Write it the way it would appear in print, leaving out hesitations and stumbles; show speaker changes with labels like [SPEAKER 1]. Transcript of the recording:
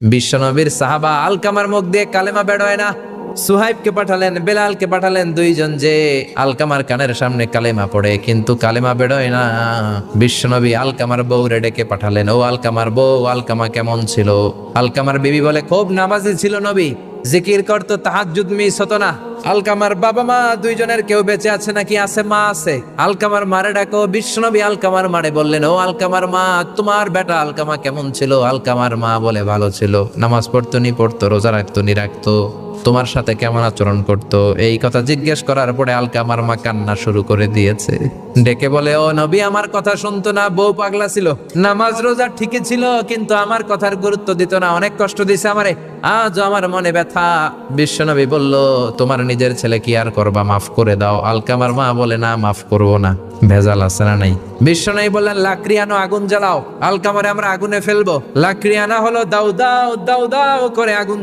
[SPEAKER 1] বিশ্বনবীর সাহাবা আলকামার মুখ দিয়ে কালেমা বের হয় না। সুহাইবকে পাঠালেন, বেলালকে পাঠালেন, দুইজন যে আলকামার কানের সামনে কালেমা পড়ে, কিন্তু কালেমা বের হয় না। বিশ্বনবী আলকামার বউ ডেকে পাঠালেন, ও আলকামার বউ, আলকামা কেমন ছিল? আলকামার বিবি বলে, খুব নামাজি ছিল নবী, জিকির করতো, তাহাজ্জুদ মিস হতো না। আলকামার বাবা মা দুইজনের কেউ বেঁচে আছে নাকি? আছে, মা আছে। আলকামার মারে ডাকো। বিশ্বনবী আলকামার মারে বললেন, ও আলকামার মা, তোমার বেটা আলকামা কেমন ছিল? আলকামার মা বলে, ভালো ছিল, নামাজ পড়তো নি পড়তো, রোজা রাখতো নি রাখতো, তোমার সাথে কেমন আচরণ করতো। এই কথা জিজ্ঞেস করার পরে আলকামার মা কান্না শুরু করে দিয়েছে। ডেকে বলে, ও নবী, আমার কথা শুনতো না, বউ পাগলা ছিল, নামাজ রোজা ঠিকই ছিল, কিন্তু আমার কথার গুরুত্ব দিত না, অনেক কষ্ট দিছে আমারে, আজ আমার মনে ব্যথা। বিশ্বনবী বলল, তোমার নিজের ছেলে কি আর করবা, মাফ করে দাও। আলকামার মা বলে, না, মাফ করবো না, ভেজাল আছে না নাই? বিশ্বনবী বললেন, লাকড়ি আনো, আগুন জ্বালাও, আলকামারে আমরা আগুনে ফেলবো। লাকড়ি আনা হলো, দাও দাও দাও দাও করে আগুন